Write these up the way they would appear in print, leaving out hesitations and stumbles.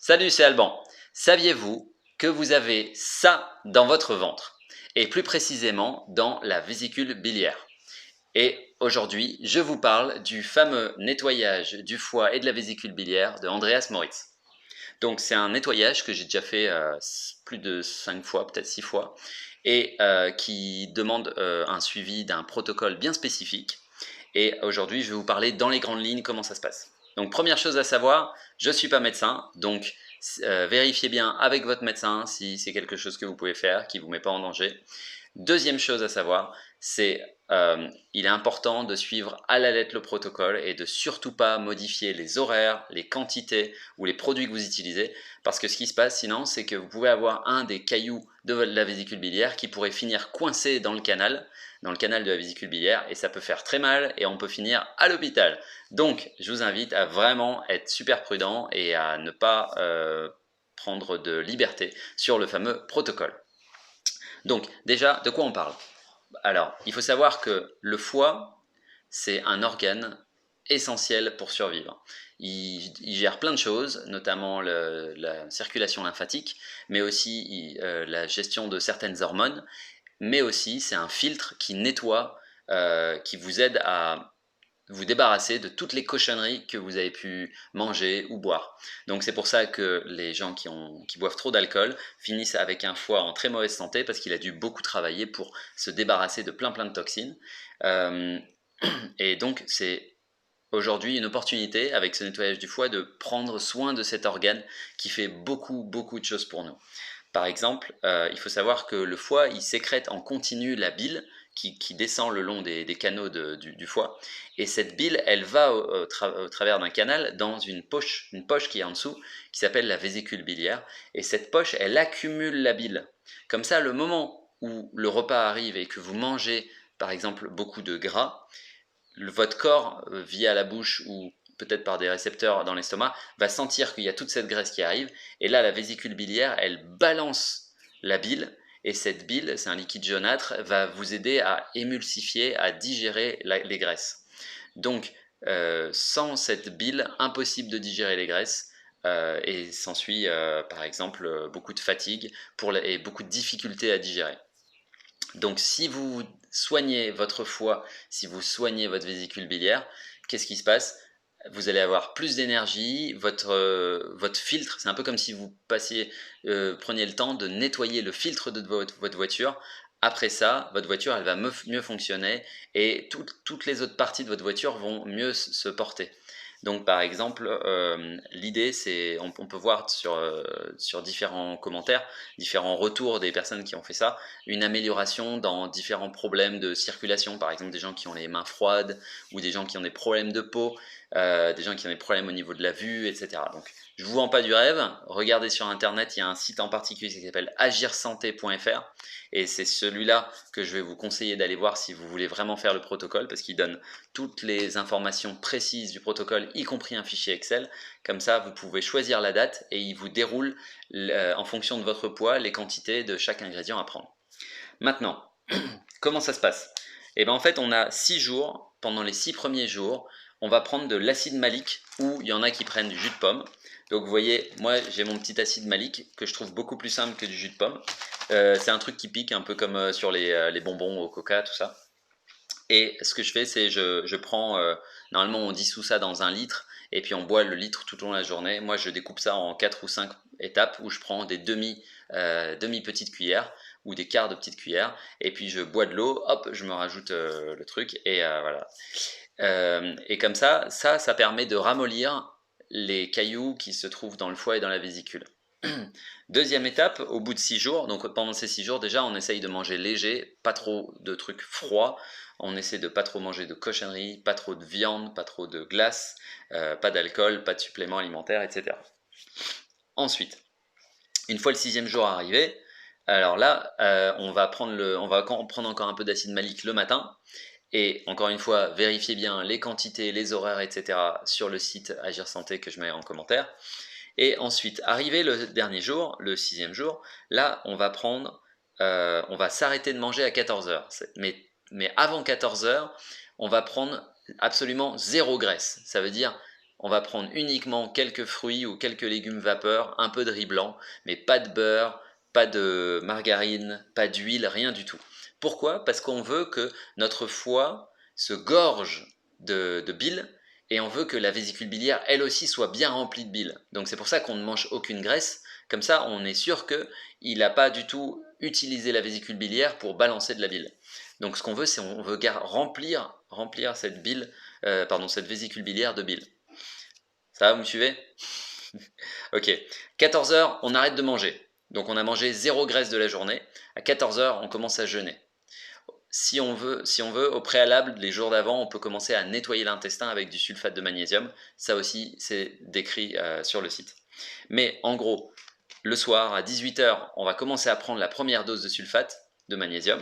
Salut, c'est Alban. Saviez-vous que vous avez ça dans votre ventre? Et plus précisément dans la vésicule biliaire. Et aujourd'hui, je vous parle du fameux nettoyage du foie et de la vésicule biliaire de Andreas Moritz. Donc c'est un nettoyage que j'ai déjà fait plus de 5 fois, peut-être 6 fois, et qui demande un suivi d'un protocole bien spécifique. Et aujourd'hui, je vais vous parler dans les grandes lignes comment ça se passe. Donc première chose à savoir, je ne suis pas médecin, donc vérifiez bien avec votre médecin si c'est quelque chose que vous pouvez faire, qui ne vous met pas en danger. Deuxième chose à savoir, c'est il est important de suivre à la lettre le protocole et de surtout pas modifier les horaires, les quantités ou les produits que vous utilisez, parce que ce qui se passe sinon, c'est que vous pouvez avoir un des cailloux de la vésicule biliaire qui pourrait finir coincé dans le canal de la vésicule biliaire, et ça peut faire très mal et on peut finir à l'hôpital. Donc, je vous invite à vraiment être super prudent et à ne pas prendre de liberté sur le fameux protocole. Donc, déjà, de quoi on parle? Alors, il faut savoir que le foie, c'est un organe essentiel pour survivre. Il gère plein de choses, notamment la circulation lymphatique, mais aussi la gestion de certaines hormones, mais aussi c'est un filtre qui nettoie, qui vous aide à vous débarrasser de toutes les cochonneries que vous avez pu manger ou boire. Donc c'est pour ça que les gens qui boivent trop d'alcool finissent avec un foie en très mauvaise santé parce qu'il a dû beaucoup travailler pour se débarrasser de plein de toxines. Euh, et donc c'est aujourd'hui une opportunité avec ce nettoyage du foie de prendre soin de cet organe qui fait beaucoup de choses pour nous. Par exemple, il faut savoir que le foie, il sécrète en continu la bile qui descend le long des canaux du foie. Et cette bile, elle va au travers d'un canal dans une poche qui est en dessous, qui s'appelle la vésicule biliaire. Et cette poche, elle accumule la bile. Comme ça, le moment où le repas arrive et que vous mangez, par exemple, beaucoup de gras, votre corps, via la bouche ou peut-être par des récepteurs dans l'estomac, va sentir qu'il y a toute cette graisse qui arrive, et là la vésicule biliaire, elle balance la bile, et cette bile, c'est un liquide jaunâtre, va vous aider à émulsifier, à digérer les graisses. Donc, sans cette bile, impossible de digérer les graisses, et s'ensuit par exemple beaucoup de fatigue et beaucoup de difficultés à digérer. Donc si vous soignez votre foie, si vous soignez votre vésicule biliaire, qu'est-ce qui se passe? Vous allez avoir plus d'énergie, votre filtre, c'est un peu comme si vous preniez le temps de nettoyer le filtre de votre voiture. Après ça, votre voiture, elle va mieux fonctionner, et toutes les autres parties de votre voiture vont mieux se porter. Donc par exemple, l'idée c'est, on peut voir sur différents commentaires, différents retours des personnes qui ont fait ça, une amélioration dans différents problèmes de circulation, par exemple des gens qui ont les mains froides, ou des gens qui ont des problèmes de peau, des gens qui ont des problèmes au niveau de la vue, etc. Donc je vous vends pas du rêve, regardez sur internet, il y a un site en particulier qui s'appelle agirsanté.fr, et c'est celui-là que je vais vous conseiller d'aller voir si vous voulez vraiment faire le protocole, parce qu'il donne toutes les informations précises du protocole, y compris un fichier Excel. Comme ça, vous pouvez choisir la date et il vous déroule en fonction de votre poids les quantités de chaque ingrédient à prendre. Maintenant, comment ça se passe? Et bien en fait, on a 6 jours. Pendant les 6 premiers jours, on va prendre de l'acide malique, ou il y en a qui prennent du jus de pomme. Donc vous voyez, moi j'ai mon petit acide malique que je trouve beaucoup plus simple que du jus de pomme. C'est un truc qui pique, un peu comme sur les bonbons au coca, tout ça. Et ce que je fais, c'est je prends, normalement on dissout ça dans 1 litre, et puis on boit le litre tout au long de la journée. Moi je découpe ça en 4 ou 5 étapes, où je prends des demi petites cuillères ou des quarts de petites cuillères, et puis je bois de l'eau, hop, je me rajoute le truc, et voilà. Et comme ça permet de ramollir les cailloux qui se trouvent dans le foie et dans la vésicule. Deuxième étape, au bout de 6 jours, donc pendant ces 6 jours déjà on essaye de manger léger, pas trop de trucs froids, on essaie de pas trop manger de cochonneries, pas trop de viande, pas trop de glace, pas d'alcool, pas de suppléments alimentaires, etc. Ensuite, une fois le 6e jour arrivé, alors là on va prendre encore un peu d'acide malique le matin, et encore une fois, vérifiez bien les quantités, les horaires, etc. sur le site Agir Santé que je mets en commentaire. Et ensuite, arrivé le dernier jour, le 6e jour, là, on va s'arrêter de manger à 14h. Mais avant 14h, on va prendre absolument zéro graisse. Ça veut dire, on va prendre uniquement quelques fruits ou quelques légumes vapeur, un peu de riz blanc, mais pas de beurre, pas de margarine, pas d'huile, rien du tout. Pourquoi? Parce qu'on veut que notre foie se gorge de bile et on veut que la vésicule biliaire, elle aussi, soit bien remplie de bile. Donc c'est pour ça qu'on ne mange aucune graisse. Comme ça, on est sûr qu'il n'a pas du tout utilisé la vésicule biliaire pour balancer de la bile. Donc ce qu'on veut, c'est on veut remplir cette bile, cette vésicule biliaire de bile. Ça va, vous me suivez? Ok. 14 heures, on arrête de manger. Donc on a mangé 0 graisse de la journée. À 14 heures, on commence à jeûner. Si on veut, au préalable, les jours d'avant, on peut commencer à nettoyer l'intestin avec du sulfate de magnésium. Ça aussi, c'est décrit sur le site. Mais en gros, le soir, à 18 heures, on va commencer à prendre la première dose de sulfate de magnésium.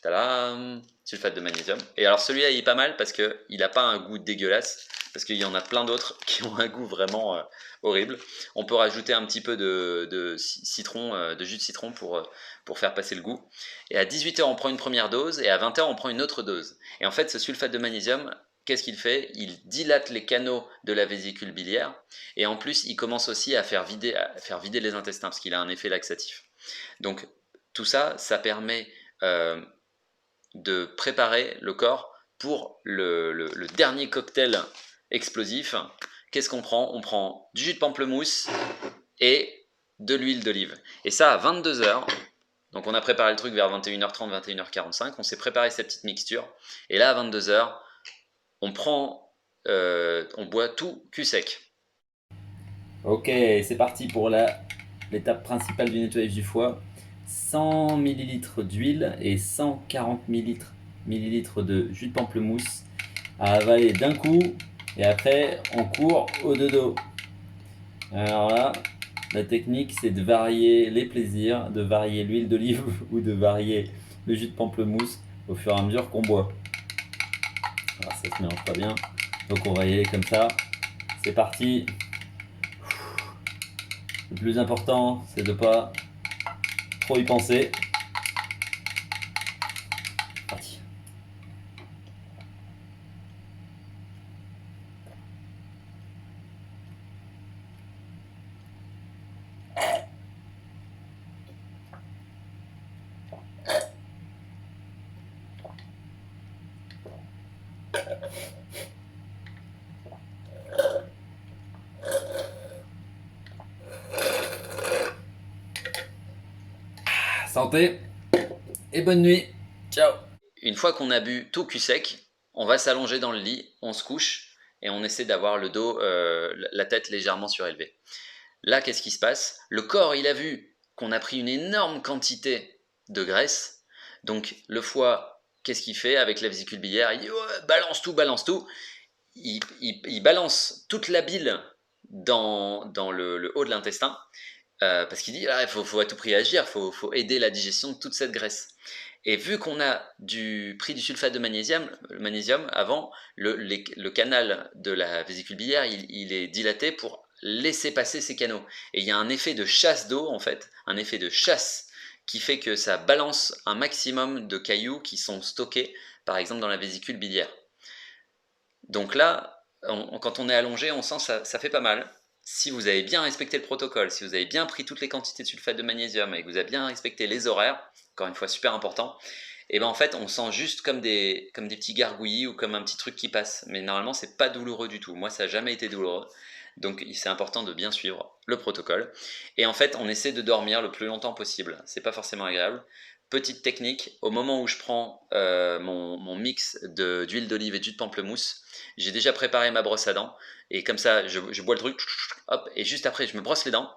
Tadam! Sulfate de magnésium. Et alors celui-là, il est pas mal parce qu'il n'a pas un goût dégueulasse. Parce qu'il y en a plein d'autres qui ont un goût vraiment horrible. On peut rajouter un petit peu de citron, de jus de citron pour faire passer le goût. Et à 18 heures, on prend une première dose et à 20 heures, on prend une autre dose. Et en fait, ce sulfate de magnésium, qu'est-ce qu'il fait? Il dilate les canaux de la vésicule biliaire et en plus, il commence aussi à faire vider les intestins parce qu'il a un effet laxatif. Donc, tout ça, ça permet de préparer le corps pour le dernier cocktail explosif. Qu'est-ce qu'on prend? On prend du jus de pamplemousse et de l'huile d'olive. Et ça à 22 heures. Donc on a préparé le truc vers 21h30, 21h45. On s'est préparé cette petite mixture. Et là à 22 heures, on boit tout cul sec. Ok, c'est parti pour l'étape principale du nettoyage du foie. 100 ml d'huile et 140 ml de jus de pamplemousse à avaler d'un coup et après on court au dodo. Alors là, la technique c'est de varier les plaisirs, de varier l'huile d'olive ou de varier le jus de pamplemousse au fur et à mesure qu'on boit. Alors ça se mélange pas bien, donc on va y aller comme ça. C'est parti. Le plus important, c'est de ne pas trop y penser. Parti. Santé et bonne nuit. Ciao. Une fois qu'on a bu tout cul sec, on va s'allonger dans le lit, on se couche et on essaie d'avoir le dos, la tête légèrement surélevée. Là, qu'est-ce qui se passe? Le corps, il a vu qu'on a pris une énorme quantité de graisse. Donc, le foie, qu'est-ce qu'il fait avec la vésicule biliaire? Il dit ouais, balance tout, balance tout. Il balance toute la bile dans le haut de l'intestin parce qu'il dit il faut à tout prix agir, faut aider la digestion de toute cette graisse. Et vu qu'on a pris du sulfate de magnésium, le magnésium avant, le canal de la vésicule biliaire, il est dilaté pour laisser passer ces canaux. Et il y a un effet de chasse d'eau, en fait, un effet de chasse qui fait que ça balance un maximum de cailloux qui sont stockés, par exemple, dans la vésicule biliaire. Donc là, quand on est allongé, on sent ça fait pas mal. Si vous avez bien respecté le protocole, si vous avez bien pris toutes les quantités de sulfate de magnésium et que vous avez bien respecté les horaires, encore une fois super important, et ben en fait on sent juste comme des petits gargouillis ou comme un petit truc qui passe. Mais normalement c'est pas douloureux du tout. Moi ça n'a jamais été douloureux. Donc c'est important de bien suivre le protocole. Et en fait on essaie de dormir le plus longtemps possible. C'est pas forcément agréable. Petite technique, au moment où je prends mon mix d'huile d'olive et de jus de pamplemousse, j'ai déjà préparé ma brosse à dents et comme ça je bois le truc, hop, et juste après je me brosse les dents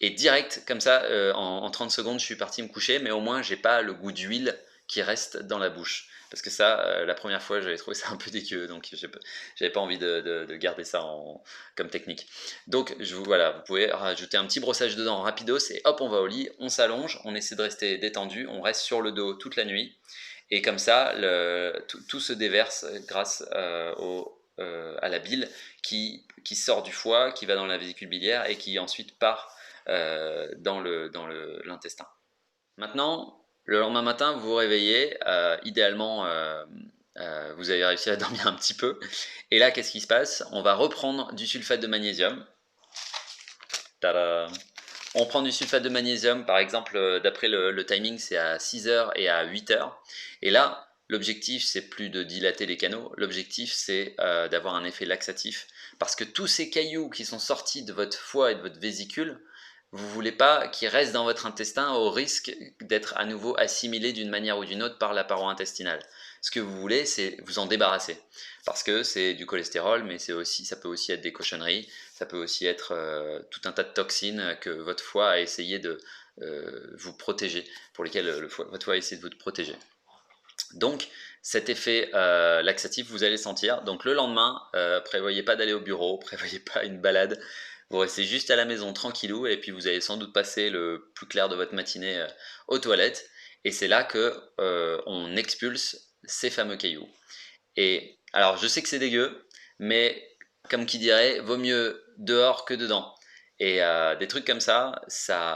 et direct comme ça en 30 secondes je suis parti me coucher, mais au moins j'ai pas le goût d'huile qui reste dans la bouche. Parce que ça, la première fois, j'avais trouvé ça un peu dégueu, donc j'avais pas envie de garder ça comme technique. Donc voilà, vous pouvez rajouter un petit brossage de dents rapidos et hop, on va au lit, on s'allonge, on essaie de rester détendu, on reste sur le dos toute la nuit. Et comme ça, tout se déverse grâce à la bile qui sort du foie, qui va dans la vésicule biliaire et qui ensuite part dans l'intestin. Maintenant, le lendemain matin, vous vous réveillez, idéalement vous avez réussi à dormir un petit peu. Et là, qu'est-ce qui se passe? On va reprendre du sulfate de magnésium. Tada! On prend du sulfate de magnésium, par exemple, d'après le timing, c'est à 6 heures et à 8 heures. Et là, l'objectif, c'est plus de dilater les canaux, l'objectif, c'est d'avoir un effet laxatif. Parce que tous ces cailloux qui sont sortis de votre foie et de votre vésicule, vous ne voulez pas qu'ils restent dans votre intestin au risque d'être à nouveau assimilés d'une manière ou d'une autre par la paroi intestinale. Ce que vous voulez, c'est vous en débarrasser. Parce que c'est du cholestérol, mais ça peut aussi être des cochonneries, ça peut aussi être tout un tas de toxines que votre foie a essayé de vous protéger, pour lesquelles votre foie a essayé de vous protéger. Donc cet effet laxatif, vous allez le sentir. Donc le lendemain, prévoyez pas d'aller au bureau, prévoyez pas une balade, vous restez juste à la maison tranquillou et puis vous allez sans doute passer le plus clair de votre matinée aux toilettes. Et c'est là que on expulse ces fameux cailloux. Et alors je sais que c'est dégueu, mais comme qui dirait, vaut mieux dehors que dedans. Et des trucs comme ça,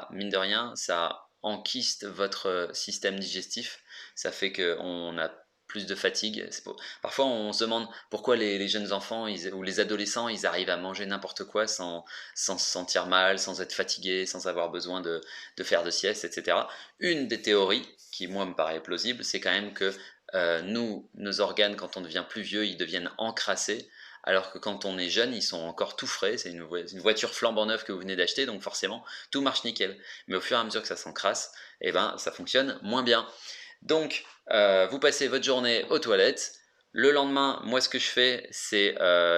mine de rien, ça enquiste votre système digestif. Ça fait qu'on a plus de fatigue. Parfois, on se demande pourquoi les jeunes enfants ou les adolescents, ils arrivent à manger n'importe quoi sans se sentir mal, sans être fatigués, sans avoir besoin de faire de sieste, etc. Une des théories qui, moi, me paraît plausible, c'est quand même que nos organes, quand on devient plus vieux, ils deviennent encrassés, alors que quand on est jeune, ils sont encore tout frais. C'est une voiture flambant neuve que vous venez d'acheter, donc forcément, tout marche nickel. Mais au fur et à mesure que ça s'encrasse, eh ben, ça fonctionne moins bien. Donc, vous passez votre journée aux toilettes. Le lendemain, moi, ce que je fais, c'est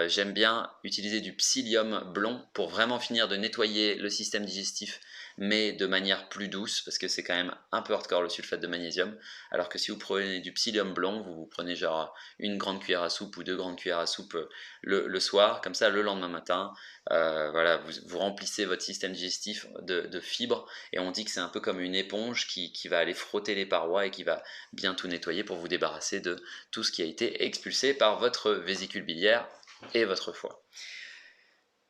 j'aime bien utiliser du psyllium blond pour vraiment finir de nettoyer le système digestif, mais de manière plus douce, parce que c'est quand même un peu hardcore le sulfate de magnésium. Alors que si vous prenez du psyllium blond, vous prenez genre une grande cuillère à soupe ou 2 grandes cuillères à soupe le soir, comme ça le lendemain matin, voilà, vous remplissez votre système digestif de fibres, et on dit que c'est un peu comme une éponge qui va aller frotter les parois et qui va bien tout nettoyer pour vous débarrasser de tout ce qui a été expulsé par votre vésicule biliaire et votre foie.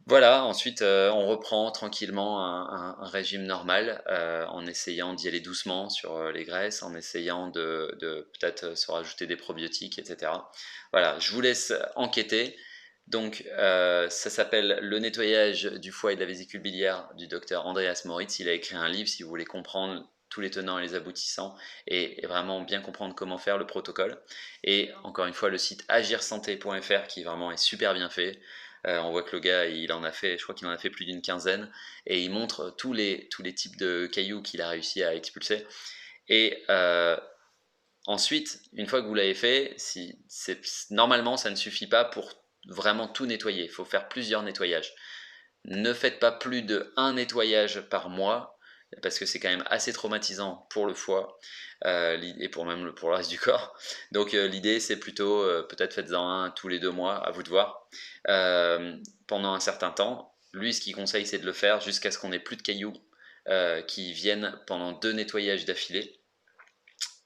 Voilà, ensuite on reprend tranquillement un régime normal en essayant d'y aller doucement sur les graisses, en essayant de peut-être se rajouter des probiotiques, etc. Voilà, je vous laisse enquêter. Donc ça s'appelle Le nettoyage du foie et de la vésicule biliaire du docteur Andreas Moritz. Il a écrit un livre si vous voulez comprendre tous les tenants et les aboutissants et vraiment bien comprendre comment faire le protocole. Et encore une fois, le site agirsanté.fr qui vraiment est super bien fait. On voit que le gars, il en a fait, je crois qu'il en a fait plus d'une quinzaine, et il montre tous les types de cailloux qu'il a réussi à expulser. Et ensuite, une fois que vous l'avez fait, normalement, ça ne suffit pas pour vraiment tout nettoyer. Il faut faire plusieurs nettoyages. Ne faites pas plus de un nettoyage par mois, parce que c'est quand même assez traumatisant pour le foie et pour le reste du corps. Donc l'idée c'est plutôt peut-être faites-en un tous les 2 mois, à vous de voir, pendant un certain temps. Lui, ce qu'il conseille, c'est de le faire jusqu'à ce qu'on ait plus de cailloux qui viennent pendant 2 nettoyages d'affilée.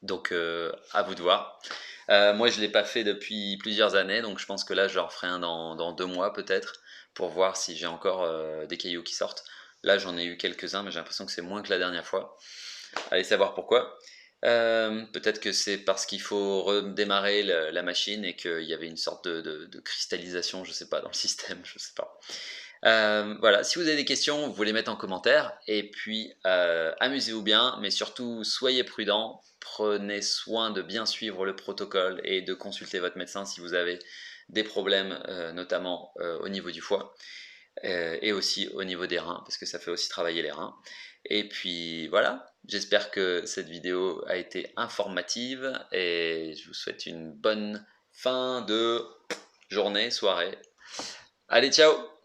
Donc à vous de voir. Moi je ne l'ai pas fait depuis plusieurs années, donc je pense que là je referai un dans 2 mois peut-être, pour voir si j'ai encore des cailloux qui sortent. Là j'en ai eu quelques-uns, mais j'ai l'impression que c'est moins que la dernière fois. Allez savoir pourquoi. Peut-être que c'est parce qu'il faut redémarrer la machine et qu'il y avait une sorte de cristallisation, je sais pas, dans le système, je sais pas. Voilà, si vous avez des questions, vous les mettez en commentaire, et puis amusez-vous bien, mais surtout soyez prudents, prenez soin de bien suivre le protocole et de consulter votre médecin si vous avez des problèmes, notamment au niveau du foie, et aussi au niveau des reins, parce que ça fait aussi travailler les reins. Et puis voilà, j'espère que cette vidéo a été informative, et je vous souhaite une bonne fin de journée, soirée. Allez, ciao!